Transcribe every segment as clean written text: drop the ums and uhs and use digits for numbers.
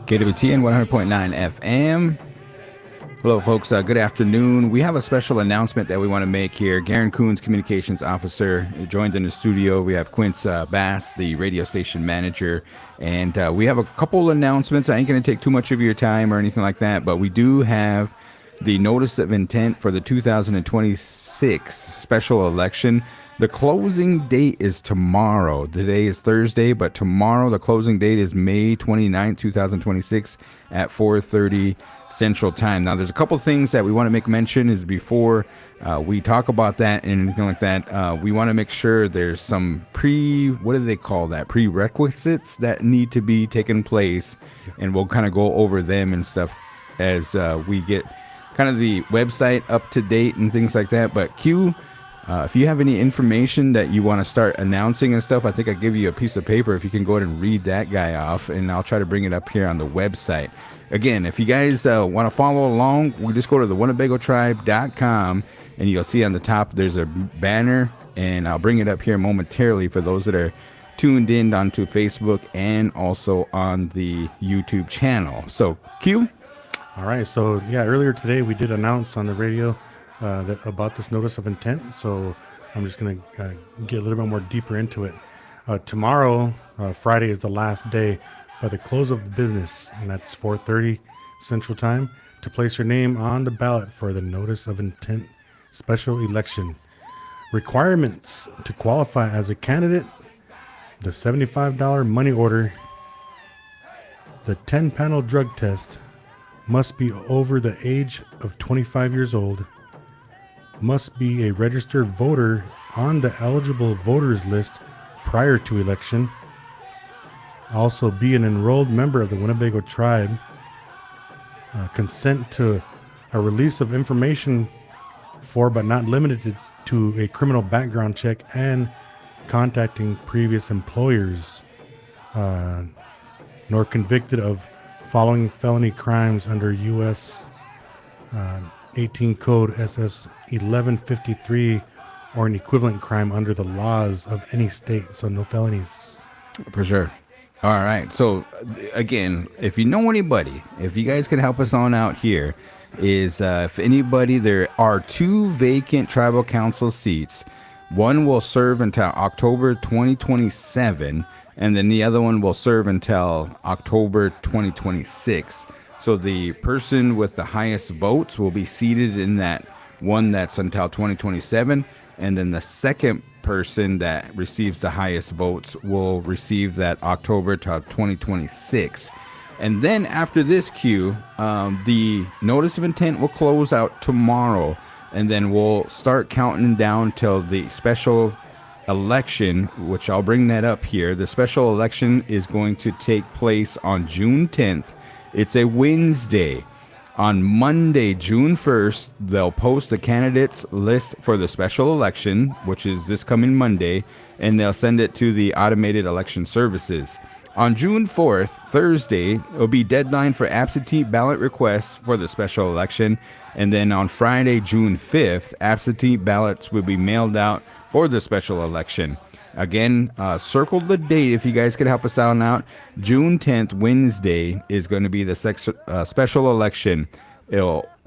KWTN 100.9 FM. Hello, folks. Good afternoon. We have a special announcement that we want to make here. Garen Coons, Communications Officer, joined in the studio. We have Quince Bass, the radio station manager, and we have a couple announcements. I ain't going to take too much of your time or anything like that, but we do have the notice of intent for the 2026 special election. The closing date is tomorrow. Today is Thursday, but tomorrow the closing date is May 29th, 2026 at 4:30 Central Time. Now, there's a couple things that we want to make mention is before we talk about that and anything like that, we want to make sure there's some prerequisites that need to be taken place, and we'll kind of go over them and stuff as we get kind of the website up to date and things like that. But Q, if you have any information that you want to start announcing and stuff, I think I'll give you a piece of paper if you can go ahead and read that guy off, and I'll try to bring it up here on the website. Again, if you guys want to follow along, we just go to the WinnebagoTribe.com, and you'll see on the top there's a banner, and I'll bring it up here momentarily for those that are tuned in onto Facebook and also on the YouTube channel. So, Q? All right. So, earlier today we did announce on the radio about this notice of intent, so I'm just going to get a little bit more deeper into it. Tomorrow, Friday, is the last day by the close of business, and that's 4:30 Central Time, to place your name on the ballot for the notice of intent special election. Requirements to qualify as a candidate: the $75 money order, the 10-panel drug test, must be over the age of 25 years old, must be a registered voter on the eligible voters list prior to election, also be an enrolled member of the Winnebago Tribe, consent to a release of information for but not limited to a criminal background check, and contacting previous employers, nor convicted of following felony crimes under U.S. 18 Code SS 1153 or an equivalent crime under the laws of any state. So no felonies. For sure. All right. So again, if you know anybody, if you guys can help us on out here, is if anybody, there are 2 vacant tribal council seats. One will serve until October 2027, and then the other one will serve until October 2026. So the person with the highest votes will be seated in that one that's until 2027, and then the second person that receives the highest votes will receive that October to 2026. And then after this, Q, the notice of intent will close out tomorrow, and then we'll start counting down till the special election, which I'll bring that up here. The special election is going to take place on June 10th. It's a Wednesday. On Monday, June 1st, they'll post the candidates list for the special election, which is this coming Monday, and they'll send it to the automated election services. On June 4th, Thursday, it'll be deadline for absentee ballot requests for the special election. And then on Friday, June 5th, absentee ballots will be mailed out for the special election. Again, circle the date if you guys could help us out. June 10th, Wednesday, is going to be the special election.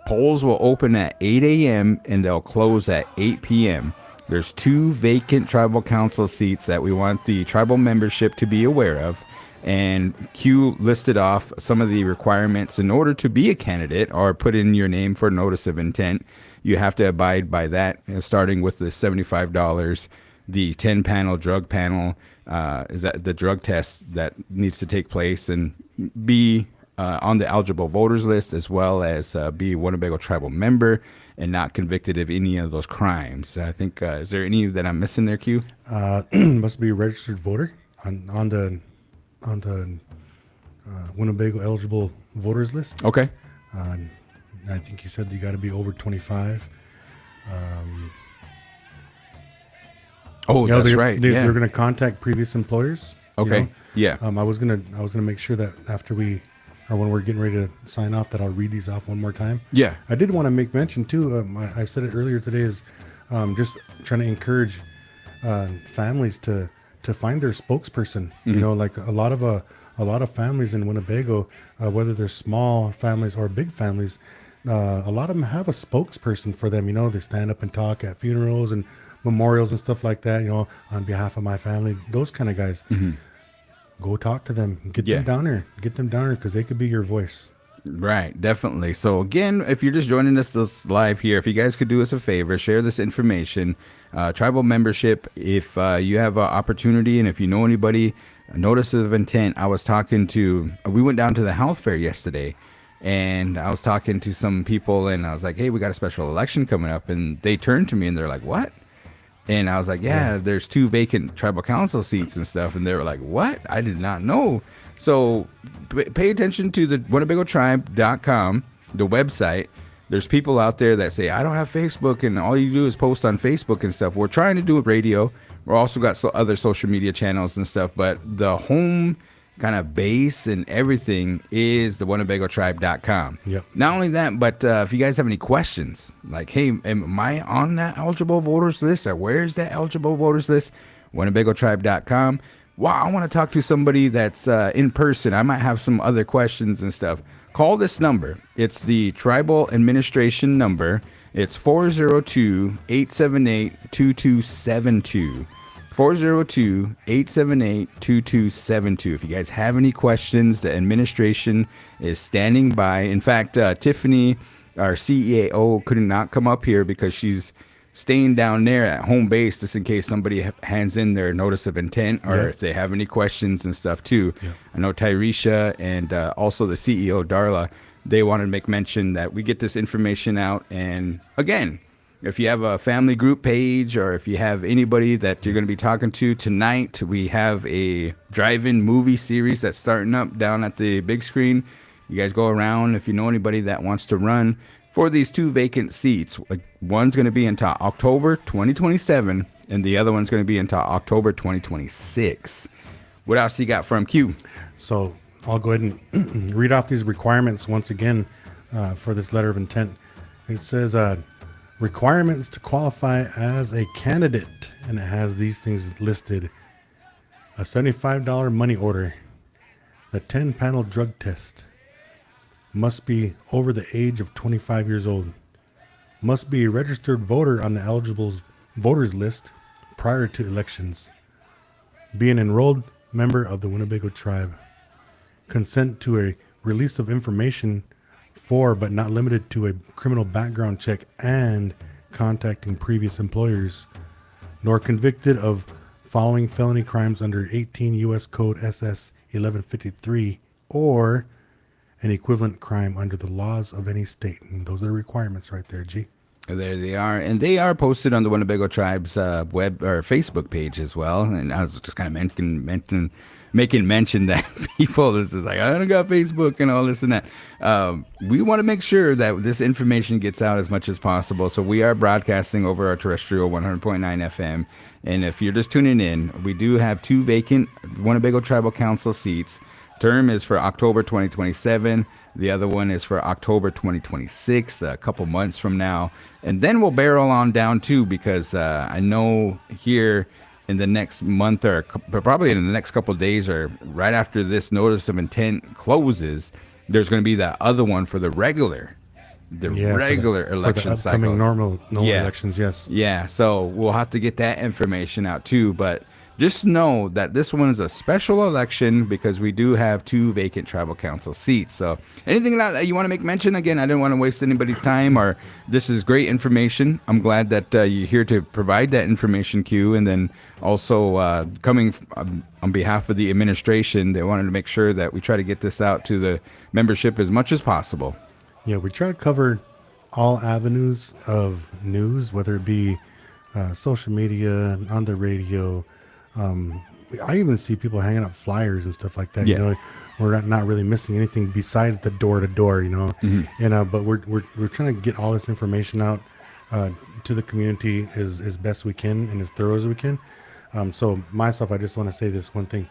Polls will open at 8 a.m. and they'll close at 8 p.m. There's 2 vacant tribal council seats that we want the tribal membership to be aware of. And Q listed off some of the requirements in order to be a candidate or put in your name for notice of intent. You have to abide by that, starting with the $75. The 10-panel drug panel is that the drug test that needs to take place, and be on the eligible voters list, as well as be a Winnebago tribal member and not convicted of any of those crimes. I think, is there any that I'm missing there, Q? Must be a registered voter on the Winnebago eligible voters list. Okay. I think you said you got to be over 25. That's right. They're going to contact previous employers. Okay. You know? Yeah. I was gonna make sure that after when we're getting ready to sign off, that I'll read these off one more time. Yeah. I did want to make mention too. I said it earlier today, is just trying to encourage families to find their spokesperson. Mm-hmm. You know, like a lot of a lot of families in Winnebago, whether they're small families or big families, a lot of them have a spokesperson for them. They stand up and talk at funerals and memorials and stuff like that, on behalf of my family, those kind of guys. Go talk to them, get them down there because they could be your voice. Right, definitely. So again, if you're just joining us this live here, if you guys could do us a favor, share this information, tribal membership, if you have an opportunity and if you know anybody, notice of intent. We went down to the health fair yesterday and I was talking to some people and I was like, hey, we got a special election coming up, and they turned to me and they're like, what? And I was like, yeah, there's 2 vacant tribal council seats and stuff. And they were like, what? I did not know. So pay attention to the WinnebagoTribe.com, the website. There's people out there that say, I don't have Facebook, and all you do is post on Facebook and stuff. We're trying to do radio. We're also got other social media channels and stuff, but the home kind of base and everything is the WinnebagoTribe.com. Yep. Not only that, but if you guys have any questions, like, hey, am I on that eligible voters list, or where's that eligible voters list? WinnebagoTribe.com. Wow, I want to talk to somebody that's in person. I might have some other questions and stuff. Call this number. It's the tribal administration number. It's 402-878-2272. 402-878-2272. If you guys have any questions, the administration is standing by. In fact, Tiffany, our CEO, could not come up here because she's staying down there at home base just in case somebody hands in their notice of intent, or if they have any questions and stuff too. I know Tyresha and also the CEO, Darla, they wanted to make mention that we get this information out. And again, if you have a family group page, or if you have anybody that you're going to be talking to tonight, we have a drive-in movie series that's starting up down at the big screen. You guys go around. If you know anybody that wants to run for these 2 vacant seats, one's going to be until October 2027, and the other one's going to be until October 2026. What else do you got from Q? So I'll go ahead and read off these requirements once again for this letter of intent. It says requirements to qualify as a candidate, and it has these things listed: a $75 money order, a 10-panel drug test, must be over the age of 25 years old, must be a registered voter on the eligible voters list prior to elections, be an enrolled member of the Winnebago tribe, consent to a release of information for but not limited to a criminal background check and contacting previous employers, nor convicted of following felony crimes under 18 U.S. Code SS 1153 or an equivalent crime under the laws of any state. And those are the requirements right there, G. There they are, and they are posted on the Winnebago Tribe's web or Facebook page as well. And I was just kind of making mention that people, this is like, I don't got Facebook and all this and that. We want to make sure that this information gets out as much as possible. So we are broadcasting over our terrestrial 100.9 FM. And if you're just tuning in, we do have 2 vacant Winnebago Tribal Council seats. Term is for October 2027. The other one is for October 2026, a couple months from now. And then we'll barrel on down too, because I know here in the next month, or probably in the next couple of days, or right after this notice of intent closes, there's going to be that other one for the regular election cycle. Upcoming normal elections, yes. Yeah, so we'll have to get that information out too. But just know that this one is a special election because we do have 2 vacant tribal council seats. So anything that you want to make mention, again, I didn't want to waste anybody's time, or this is great information. I'm glad that you're here to provide that information, Q. And then also coming on behalf of the administration, they wanted to make sure that we try to get this out to the membership as much as possible. Yeah, we try to cover all avenues of news, whether it be social media, on the radio. I even see people hanging up flyers and stuff like that. Yeah. We're not really missing anything besides the door to door. Mm-hmm. But we're trying to get all this information out to the community as best we can and as thorough as we can. So myself, I just want to say this one thing.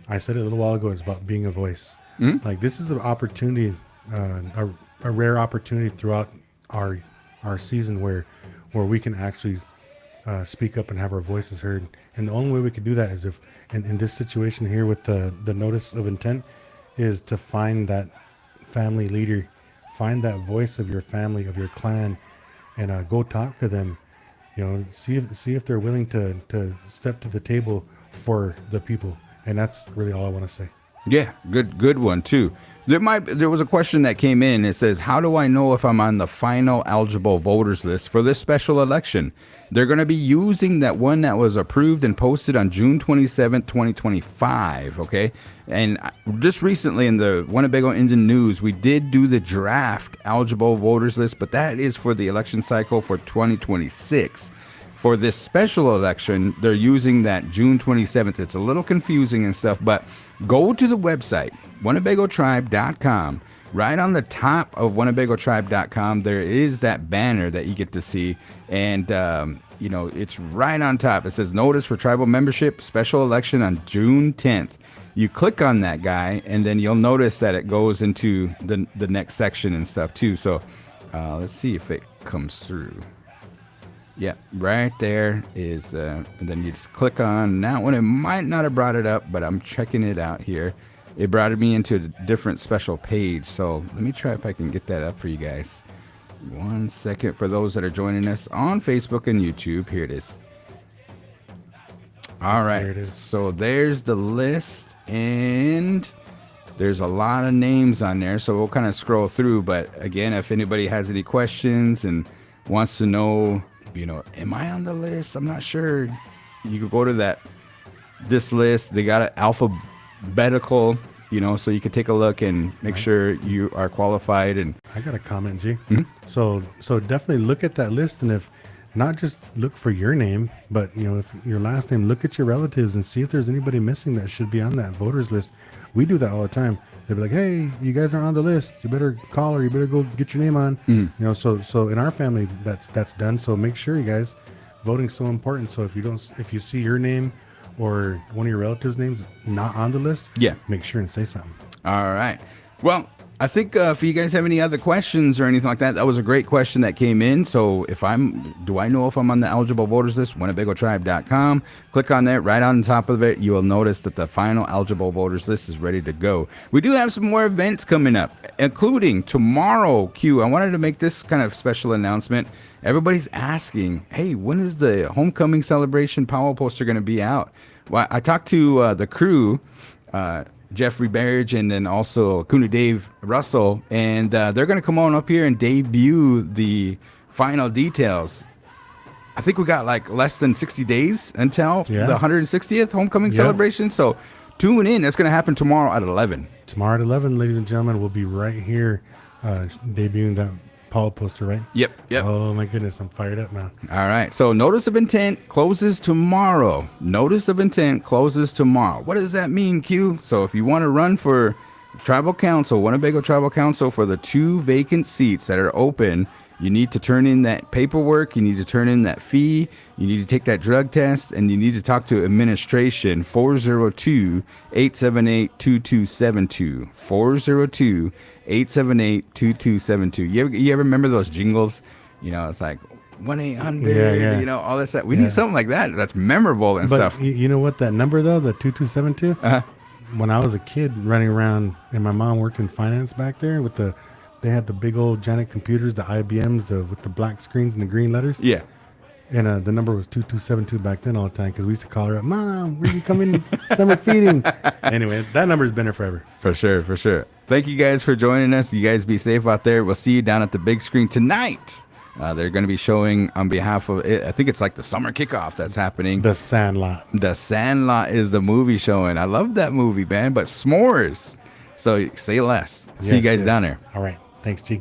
I said it a little while ago. It's about being a voice. Mm-hmm. Like, this is an opportunity, a rare opportunity throughout our season where we can actually speak up and have our voices heard. And the only way we could do that is if, in this situation here with the notice of intent, is to find that family leader, find that voice of your family, of your clan, and go talk to them. You know, see if they're willing to step to the table for the people. And that's really all I want to say. Yeah, good one too. There was a question that came in. It says, how do I know if I'm on the final eligible voters list for this special election? They're going to be using that one that was approved and posted on June 27th, 2025. Okay. And just recently in the Winnebago Indian News, we did do the draft eligible voters list, but that is for the election cycle for 2026. For this special election, they're using that June 27th. It's a little confusing and stuff, but go to the website, WinnebagoTribe.com. Right on the top of WinnebagoTribe.com, there is that banner that you get to see. And, it's right on top. It says Notice for Tribal Membership, Special Election on June 10th. You click on that guy, and then you'll notice that it goes into the next section and stuff, too. So let's see if it comes through. Yeah, right there is, and then you just click on that one. It might not have brought it up, but I'm checking it out here. It brought me into a different special page. So let me try if I can get that up for you guys. 1 second for those that are joining us on Facebook and YouTube. Here it is. All right. There it is. So there's the list, and there's a lot of names on there. So we'll kind of scroll through. But again, if anybody has any questions and wants to know, am I on the list? I'm not sure. You could go to this list. They got it alphabetical, so you can take a look and make sure you are qualified. And I got a comment, G. So definitely look at that list, and if not just look for your name, but if your last name, look at your relatives and see if there's anybody missing that should be on that voters list. We do that all the time. They'll be like, hey, you guys are on the list. You better call, or you better go get your name on. So in our family, that's done. So make sure, you guys, voting's so important. So if you see your name or one of your relatives' names not on the list, make sure and say something. All right. Well, I think if you guys have any other questions or anything like that, that was a great question that came in. So do I know if I'm on the eligible voters list? WinnebagoTribe.com. Click on that. Right on top of it, you will notice that the final eligible voters list is ready to go. We do have some more events coming up, including tomorrow, Q. I wanted to make this kind of special announcement. Everybody's asking, hey, when is the homecoming celebration Powell poster going to be out? Well, I talked to the crew, Jeffrey Barrage, and then also Cooney Dave Russell, and they're going to come on up here and debut the final details. I think we got like less than 60 days until the 160th homecoming celebration. So tune in. That's going to happen tomorrow at 11. Tomorrow at 11, ladies and gentlemen, we'll be right here debuting that Paul poster, right? Yep. Oh my goodness, I'm fired up now. All right. So notice of intent closes tomorrow. Notice of intent closes tomorrow. What does that mean, Q? So if you want to run for Tribal Council, Winnebago Tribal Council, for the 2 vacant seats that are open, you need to turn in that paperwork. You need to turn in that fee. You need to take that drug test, and you need to talk to administration. 402-878-2272. 402-878-2272. You ever remember those jingles? It's like 1-800, all that stuff. We need something like that that's memorable and stuff. You know what, that number, though, the 2272? When I was a kid running around, and my mom worked in finance back there they had the big old giant computers, the IBMs, with the black screens and the green letters. Yeah. And the number was 2272 back then all the time, because we used to call her up, Mom, we're coming summer feeding. Anyway, that number's been there forever. For sure. Thank you guys for joining us. You guys be safe out there. We'll see you down at the big screen tonight. They're going to be showing on behalf of, I think it's like the summer kickoff that's happening. The Sandlot. The Sandlot is the movie showing. I love that movie, man. But s'mores. So say less. See you guys down there. All right. Thanks, G.